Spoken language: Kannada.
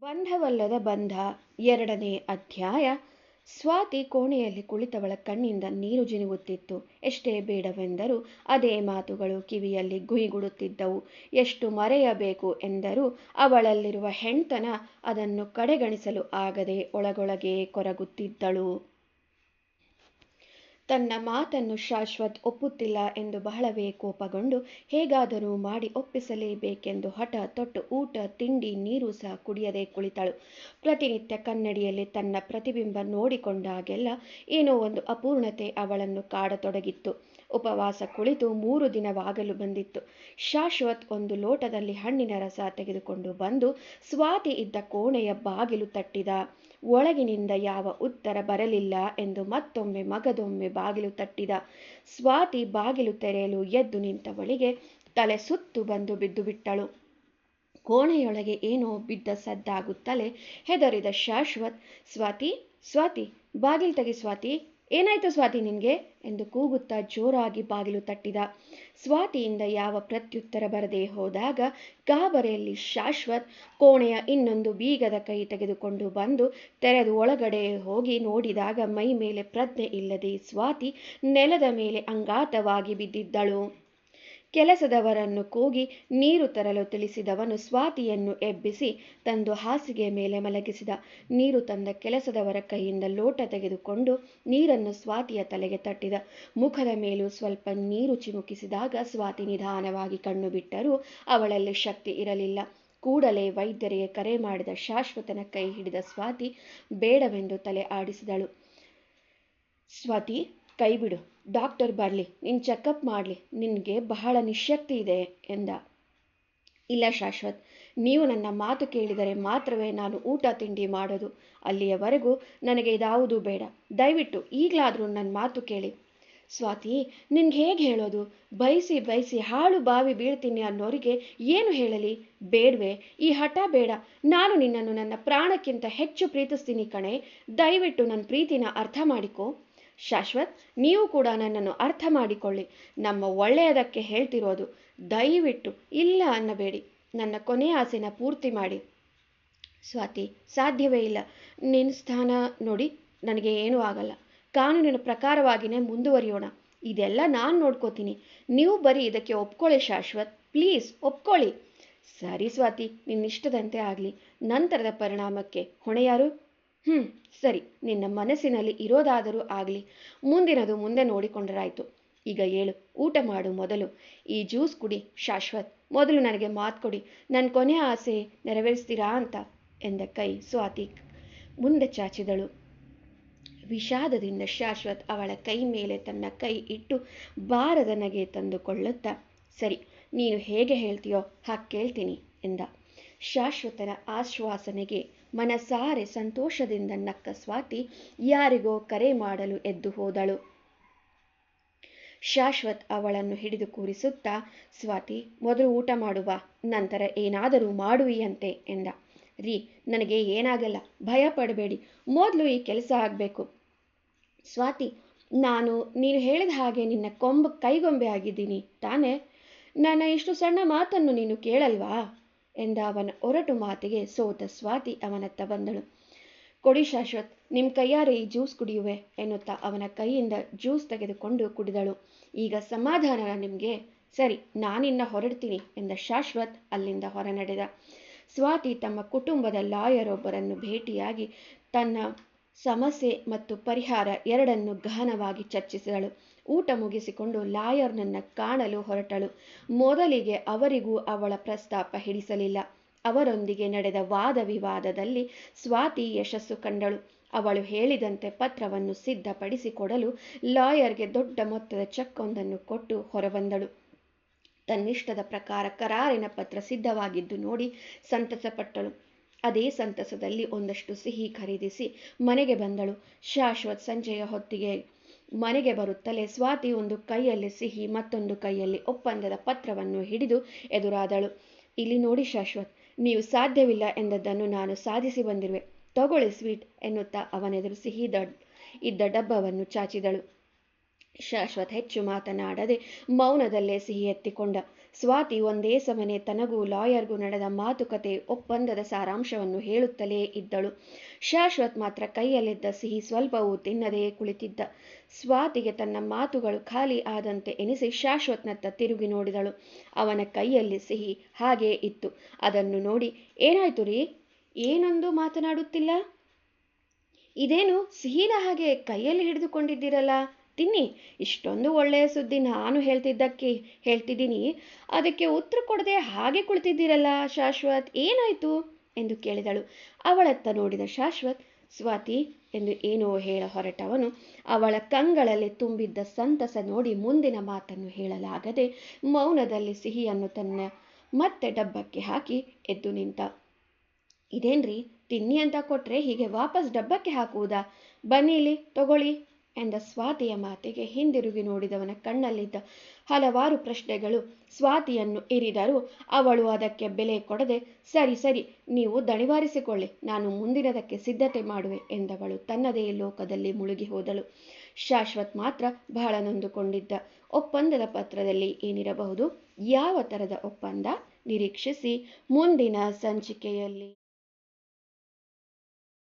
ಬಂಧವಲ್ಲದ ಬಂಧ ಎರಡನೇ ಅಧ್ಯಾಯ. ಸ್ವಾತಿ ಕೋಣೆಯಲ್ಲಿ ಕುಳಿತವಳ ಕಣ್ಣಿಂದ ನೀರು ಜಿನುಗುತ್ತಿತ್ತು. ಎಷ್ಟೇ ಬೇಡವೆಂದರೂ ಅದೇ ಮಾತುಗಳು ಕಿವಿಯಲ್ಲಿ ಗುಯಿಗುಡುತ್ತಿದ್ದವು. ಎಷ್ಟು ಮರೆಯಬೇಕು ಎಂದರೂ ಅವಳಲ್ಲಿರುವ ಹೆಣ್ತನ ಅದನ್ನು ಕಡೆಗಣಿಸಲು ಆಗದೆ ಒಳಗೊಳಗೆ ಕೊರಗುತ್ತಿದ್ದಳು. ತನ್ನ ಮಾತನ್ನು ಶಾಶ್ವತ್ ಒಪ್ಪುತ್ತಿಲ್ಲ ಎಂದು ಬಹಳವೇ ಕೋಪಗೊಂಡು ಹೇಗಾದರೂ ಮಾಡಿ ಒಪ್ಪಿಸಲೇಬೇಕೆಂದು ಹಠ ತೊಟ್ಟು ಊಟ ತಿಂಡಿ ನೀರು ಸಹ ಕುಡಿಯದೆ ಕುಳಿತಳು. ಪ್ರತಿನಿತ್ಯ ಕನ್ನಡಿಯಲ್ಲಿ ತನ್ನ ಪ್ರತಿಬಿಂಬ ನೋಡಿಕೊಂಡಾಗೆಲ್ಲ ಏನೋ ಒಂದು ಅಪೂರ್ಣತೆ ಅವಳನ್ನು ಕಾಡತೊಡಗಿತ್ತು. ಉಪವಾಸ ಕುಳಿತು 3 ದಿನವಾಗಲು ಬಂದಿತ್ತು. ಶಾಶ್ವತ್ ಒಂದು ಲೋಟದಲ್ಲಿ ಹಣ್ಣಿನ ರಸ ತೆಗೆದುಕೊಂಡು ಬಂದು ಸ್ವಾತಿ ಇದ್ದ ಕೋಣೆಯ ಬಾಗಿಲು ತಟ್ಟಿದ. ಒಳಗಿನಿಂದ ಯಾವ ಉತ್ತರ ಬರಲಿಲ್ಲ ಎಂದು ಮತ್ತೊಮ್ಮೆ ಮಗದೊಮ್ಮೆ ಬಾಗಿಲು ತಟ್ಟಿದ. ಸ್ವಾತಿ ಬಾಗಿಲು ತೆರೆಯಲು ಎದ್ದು ನಿಂತವಳಿಗೆ ತಲೆ ಸುತ್ತು ಬಂದು ಬಿದ್ದು ಬಿಟ್ಟಳು. ಕೋಣೆಯೊಳಗೆ ಏನೋ ಬಿದ್ದ ಸದ್ದಾಗುತ್ತಲೇ ಹೆದರಿದ ಶಾಶ್ವತ್, ಸ್ವಾತಿ ಸ್ವಾತಿ ಬಾಗಿಲು ತೆಗಿ ಸ್ವಾತಿ, ಏನಾಯ್ತು ಸ್ವಾತಿ ನಿನ್ಗೆ ಎಂದು ಕೂಗುತ್ತಾ ಜೋರಾಗಿ ಬಾಗಿಲು ತಟ್ಟಿದ. ಸ್ವಾತಿಯಿಂದ ಯಾವ ಪ್ರತ್ಯುತ್ತರ ಬರದೆ ಹೋದಾಗ ಗಾಬರಿಯಲ್ಲಿ ಶಾಶ್ವತ್ ಕೋಣೆಯ ಇನ್ನೊಂದು ಬೀಗದ ಕೈ ತೆಗೆದುಕೊಂಡು ಬಂದು ತೆರೆದು ಒಳಗಡೆ ಹೋಗಿ ನೋಡಿದಾಗ ಮೈ ಮೇಲೆ ಪ್ರಜ್ಞೆ ಇಲ್ಲದೆ ಸ್ವಾತಿ ನೆಲದ ಮೇಲೆ ಅಂಗಾತವಾಗಿ ಬಿದ್ದಿದ್ದಳು. ಕೆಲಸದವರನ್ನು ಕೂಗಿ ನೀರು ತರಲು ತಿಳಿಸಿದವನು ಸ್ವಾತಿಯನ್ನು ಎಬ್ಬಿಸಿ ತಂದು ಹಾಸಿಗೆ ಮೇಲೆ ಮಲಗಿಸಿದ. ನೀರು ತಂದ ಕೆಲಸದವರ ಕೈಯಿಂದ ಲೋಟ ತೆಗೆದುಕೊಂಡು ನೀರನ್ನು ಸ್ವಾತಿಯ ತಲೆಗೆ ತಟ್ಟಿದ. ಮುಖದ ಮೇಲೂ ಸ್ವಲ್ಪ ನೀರು ಚಿಮುಕಿಸಿದಾಗ ಸ್ವಾತಿ ನಿಧಾನವಾಗಿ ಕಣ್ಣು ಬಿಟ್ಟರೂ ಅವಳಲ್ಲಿ ಶಕ್ತಿ ಇರಲಿಲ್ಲ. ಕೂಡಲೇ ವೈದ್ಯರಿಗೆ ಕರೆ ಮಾಡಿದ ಶಾಶ್ವತನ ಕೈ ಹಿಡಿದ ಸ್ವಾತಿ ಬೇಡವೆಂದು ತಲೆ ಆಡಿಸಿದಳು. ಸ್ವಾತಿ ಕೈ ಬಿಡು, ಡಾಕ್ಟರ್ ಬರಲಿ, ನಿನ್ನ ಚೆಕಪ್ ಮಾಡಲಿ, ನಿನಗೆ ಬಹಳ ನಿಶ್ಶಕ್ತಿ ಇದೆ ಎಂದ. ಇಲ್ಲ ಶಾಶ್ವತ್, ನೀವು ನನ್ನ ಮಾತು ಕೇಳಿದರೆ ಮಾತ್ರವೇ ನಾನು ಊಟ ತಿಂಡಿ ಮಾಡೋದು. ಅಲ್ಲಿಯವರೆಗೂ ನನಗೆ ಇದಾವುದೂ ಬೇಡ. ದಯವಿಟ್ಟು ಈಗಲಾದರೂ ನನ್ನ ಮಾತು ಕೇಳಿ. ಸ್ವಾತಿ, ನಿನ್ಗೆ ಹೇಗೆ ಹೇಳೋದು? ಬಯಸಿ ಬಯಸಿ ಹಾಳು ಬಾವಿ ಬೀಳ್ತೀನಿ ಅನ್ನೋರಿಗೆ ಏನು ಹೇಳಲಿ? ಬೇಡವೇ? ಈ ಹಠ ಬೇಡ. ನಾನು ನಿನ್ನನ್ನು ನನ್ನ ಪ್ರಾಣಕ್ಕಿಂತ ಹೆಚ್ಚು ಪ್ರೀತಿಸ್ತೀನಿ ಕಣೆ. ದಯವಿಟ್ಟು ನನ್ನ ಪ್ರೀತಿನ ಅರ್ಥ ಮಾಡಿಕೊ. ಶಾಶ್ವತ್, ನೀವು ಕೂಡ ನನ್ನನ್ನು ಅರ್ಥ ಮಾಡಿಕೊಳ್ಳಿ. ನಮ್ಮ ಒಳ್ಳೆಯದಕ್ಕೆ ಹೇಳ್ತಿರೋದು. ದಯವಿಟ್ಟು ಇಲ್ಲ ಅನ್ನಬೇಡಿ. ನನ್ನ ಕೊನೆಯ ಆಸೆನ ಪೂರ್ತಿ ಮಾಡಿ. ಸ್ವಾತಿ, ಸಾಧ್ಯವೇ ಇಲ್ಲ. ನಿನ್ನ ಸ್ಥಾನ ನೋಡಿ, ನನಗೆ ಏನೂ ಆಗಲ್ಲ. ಕಾನೂನಿನ ಪ್ರಕಾರವಾಗಿಯೇ ಮುಂದುವರಿಯೋಣ. ಇದೆಲ್ಲ ನಾನು ನೋಡ್ಕೋತೀನಿ. ನೀವು ಬರೀ ಇದಕ್ಕೆ ಒಪ್ಕೊಳ್ಳಿ ಶಾಶ್ವತ್, ಪ್ಲೀಸ್ ಒಪ್ಕೊಳ್ಳಿ. ಸರಿ ಸ್ವಾತಿ, ನಿನ್ನಿಷ್ಟದಂತೆ ಆಗಲಿ. ನಂತರದ ಪರಿಣಾಮಕ್ಕೆ ಹೊಣೆ ಯಾರು? ಸರಿ, ನಿನ್ನ ಮನಸ್ಸಿನಲ್ಲಿ ಇರೋದಾದರೂ ಆಗಲಿ. ಮುಂದಿನದು ಮುಂದೆ ನೋಡಿಕೊಂಡರಾಯ್ತು. ಈಗ ಏಳು, ಊಟ ಮಾಡು. ಮೊದಲು ಈ ಜ್ಯೂಸ್ ಕುಡಿ. ಶಾಶ್ವತ್, ಮೊದಲು ನನಗೆ ಮಾತು ಕೊಡಿ, ನನ್ನ ಕೊನೆಯ ಆಸೆ ನೆರವೇರಿಸ್ತೀರಾ ಅಂತ ಎಂದ ಕೈ ಸ್ವಾತಿ ಮುಂದೆ ಚಾಚಿದಳು. ವಿಷಾದದಿಂದ ಶಾಶ್ವತ್ ಅವಳ ಕೈ ಮೇಲೆ ತನ್ನ ಕೈ ಇಟ್ಟು ಬಾರದ ನಗೆ ತಂದುಕೊಳ್ಳುತ್ತಾ, ಸರಿ, ನೀನು ಹೇಗೆ ಹೇಳ್ತೀಯೋ ಹಾಗೆ ಕೇಳ್ತೀನಿ ಎಂದ. ಶಾಶ್ವತನ ಆಶ್ವಾಸನೆಗೆ ಮನಸಾರೆ ಸಂತೋಷದಿಂದ ನಕ್ಕ ಸ್ವಾತಿ ಯಾರಿಗೋ ಕರೆ ಮಾಡಲು ಎದ್ದು ಹೋದಳು. ಶಾಶ್ವತ್ ಅವಳನ್ನು ಹಿಡಿದು ಕೂರಿಸುತ್ತಾ, ಸ್ವಾತಿ, ಮೊದಲು ಊಟ ಮಾಡುವ, ನಂತರ ಏನಾದರೂ ಮಾಡುವಿಯಂತೆ ಎಂದ. ರೀ, ನನಗೆ ಏನಾಗಲ್ಲ, ಭಯ ಪಡಬೇಡಿ. ಮೊದಲು ಈ ಕೆಲಸ ಆಗಬೇಕು. ಸ್ವಾತಿ, ನೀನು ಹೇಳಿದ ಹಾಗೆ ನಿನ್ನ ಕೈಗೊಂಬೆ ಆಗಿದ್ದೀನಿ ತಾನೇ? ನನ್ನ ಇಷ್ಟು ಸಣ್ಣ ಮಾತನ್ನು ನೀನು ಕೇಳಲ್ವಾ ಎಂದ. ಅವನ ಒರಟು ಮಾತಿಗೆ ಸೋತ ಸ್ವಾತಿ ಅವನತ್ತ ಬಂದಳು. ಕೊಡಿ ಶಾಶ್ವತ್, ನಿಮ್ಮ ಕೈಯಾರೆ ಈ ಜ್ಯೂಸ್ ಕುಡಿಯುವೆ ಎನ್ನುತ್ತಾ ಅವನ ಕೈಯಿಂದ ಜ್ಯೂಸ್ ತೆಗೆದುಕೊಂಡು ಕುಡಿದಳು. ಈಗ ಸಮಾಧಾನ ನಿಮಗೆ? ಸರಿ, ನಾನಿನ್ನ ಹೊರಡ್ತೀನಿ ಎಂದ ಶಾಶ್ವತ್ ಅಲ್ಲಿಂದ ಹೊರ ನಡೆದ. ಸ್ವಾತಿ ತಮ್ಮ ಕುಟುಂಬದ ಲಾಯರ್ ಒಬ್ಬರನ್ನು ಭೇಟಿಯಾಗಿ ತನ್ನ ಸಮಸ್ಯೆ ಮತ್ತು ಪರಿಹಾರ ಎರಡನ್ನು ಗಹನವಾಗಿ ಚರ್ಚಿಸಿದಳು. ಊಟ ಮುಗಿಸಿಕೊಂಡು ಲಾಯರ್ನನ್ನು ಕಾಣಲು ಹೊರಟಳು. ಮೊದಲಿಗೆ ಅವರಿಗೂ ಅವಳ ಪ್ರಸ್ತಾಪ ಹಿಡಿಸಲಿಲ್ಲ. ಅವರೊಂದಿಗೆ ನಡೆದ ವಾದ ವಿವಾದದಲ್ಲಿ ಸ್ವಾತಿ ಯಶಸ್ಸು ಕಂಡಳು. ಅವಳು ಹೇಳಿದಂತೆ ಪತ್ರವನ್ನು ಸಿದ್ಧಪಡಿಸಿಕೊಡಲು ಲಾಯರ್ಗೆ ದೊಡ್ಡ ಮೊತ್ತದ ಚೆಕ್ ಒಂದನ್ನು ಕೊಟ್ಟು ಹೊರಬಂದಳು. ತನ್ನಿಷ್ಟದ ಪ್ರಕಾರ ಕರಾರಿನ ಪತ್ರ ಸಿದ್ಧವಾಗಿದ್ದು ನೋಡಿ ಸಂತಸಪಟ್ಟಳು. ಅದೇ ಸಂತಸದಲ್ಲಿ ಒಂದಷ್ಟು ಸಿಹಿ ಖರೀದಿಸಿ ಮನೆಗೆ ಬಂದಳು. ಶಾಶ್ವತ್ ಸಂಜೆಯ ಹೊತ್ತಿಗೆ ಮನೆಗೆ ಬರುತ್ತಲೇ ಸ್ವಾತಿ ಒಂದು ಕೈಯಲ್ಲಿ ಸಿಹಿ ಮತ್ತೊಂದು ಕೈಯಲ್ಲಿ ಒಪ್ಪಂದದ ಪತ್ರವನ್ನು ಹಿಡಿದು ಎದುರಾದಳು. ಇಲ್ಲಿ ನೋಡಿ ಶಾಶ್ವತ್, ನೀವು ಸಾಧ್ಯವಿಲ್ಲ ಎಂದದ್ದನ್ನು ನಾನು ಸಾಧಿಸಿ ಬಂದಿರುವೆ. ತಗೊಳ್ಳಿ ಸ್ವೀಟ್ ಎನ್ನುತ್ತಾ ಅವನೆದುರು ಸಿಹಿ ಇದ್ದ ಡಬ್ಬವನ್ನು ಚಾಚಿದಳು. ಶಾಶ್ವತ್ ಹೆಚ್ಚು ಮಾತನಾಡದೆ ಮೌನದಲ್ಲೇ ಸಿಹಿ ಎತ್ತಿಕೊಂಡ. ಸ್ವಾತಿ ಒಂದೇ ಸಮನೆ ತನಗೂ ಲಾಯರ್ಗೂ ನಡೆದ ಮಾತುಕತೆ ಒಪ್ಪಂದದ ಸಾರಾಂಶವನ್ನು ಹೇಳುತ್ತಲೇ ಇದ್ದಳು. ಶಾಶ್ವತ್ ಮಾತ್ರ ಕೈಯಲ್ಲಿದ್ದ ಸಿಹಿ ಸ್ವಲ್ಪವೂ ತಿನ್ನದೇ ಕುಳಿತಿದ್ದ. ಸ್ವಾತಿಗೆ ತನ್ನ ಮಾತುಗಳು ಖಾಲಿ ಆದಂತೆ ಎನಿಸಿ ಶಾಶ್ವತ್ನತ್ತ ತಿರುಗಿ ನೋಡಿದಳು. ಅವನ ಕೈಯಲ್ಲಿ ಸಿಹಿ ಹಾಗೇ ಇತ್ತು. ಅದನ್ನು ನೋಡಿ, ಏನಾಯ್ತು ರೀ, ಏನೊಂದು ಮಾತನಾಡುತ್ತಿಲ್ಲ? ಇದೇನು ಸಿಹಿನ ಹಾಗೆ ಕೈಯಲ್ಲಿ ಹಿಡಿದುಕೊಂಡಿದ್ದೀರಲ್ಲ, ತಿನ್ನಿ. ಇಷ್ಟೊಂದು ಒಳ್ಳೆಯ ಸುದ್ದಿ ನಾನು ಹೇಳ್ತಿದ್ದೀನಿ, ಅದಕ್ಕೆ ಉತ್ತರ ಕೊಡದೆ ಹಾಗೆ ಕುಳಿತಿದ್ದೀರಲ್ಲ ಶಾಶ್ವತ್, ಏನಾಯ್ತು ಎಂದು ಕೇಳಿದಳು. ಅವಳತ್ತ ನೋಡಿದ ಶಾಶ್ವತ್, ಸ್ವಾತಿ ಎಂದು ಏನೋ ಹೇಳ ಹೊರಟವನು ಅವಳ ಕಂಗಳಲ್ಲಿ ತುಂಬಿದ್ದ ಸಂತಸ ನೋಡಿ ಮುಂದಿನ ಮಾತನ್ನು ಹೇಳಲಾಗದೆ ಮೌನದಲ್ಲಿ ಸಿಹಿಯನ್ನು ಮತ್ತೆ ಡಬ್ಬಕ್ಕೆ ಹಾಕಿ ಎದ್ದು ನಿಂತ. ಇದೇನ್ರಿ, ತಿನ್ನಿ ಅಂತ ಕೊಟ್ರೆ ಹೀಗೆ ವಾಪಸ್ ಡಬ್ಬಕ್ಕೆ ಹಾಕುವುದಾ? ಬನ್ನಿ ಇಲ್ಲಿ ತಗೊಳ್ಳಿ ಎಂದ ಸ್ವಾತಿಯ ಮಾತಿಗೆ ಹಿಂದಿರುಗಿ ನೋಡಿದವನ ಕಣ್ಣಲ್ಲಿದ್ದ ಹಲವಾರು ಪ್ರಶ್ನೆಗಳು ಸ್ವಾತಿಯನ್ನು ಇರಿದರೂ ಅವಳು ಅದಕ್ಕೆ ಬೆಲೆ ಕೊಡದೆ, ಸರಿ ಸರಿ, ನೀವು ದಣಿವಾರಿಸಿಕೊಳ್ಳಿ, ನಾನು ಮುಂದಿನದಕ್ಕೆ ಸಿದ್ಧತೆ ಮಾಡುವೆ ಎಂದವಳು ತನ್ನದೇ ಲೋಕದಲ್ಲಿ ಮುಳುಗಿ ಹೋದಳು. ಶಾಶ್ವತ್ ಮಾತ್ರ ಬಹಳ ನೊಂದುಕೊಂಡಿದ್ದ. ಒಪ್ಪಂದದ ಪತ್ರದಲ್ಲಿ ಏನಿರಬಹುದು? ಯಾವ ತರದ ಒಪ್ಪಂದ? ನಿರೀಕ್ಷಿಸಿ ಮುಂದಿನ ಸಂಚಿಕೆಯಲ್ಲಿ.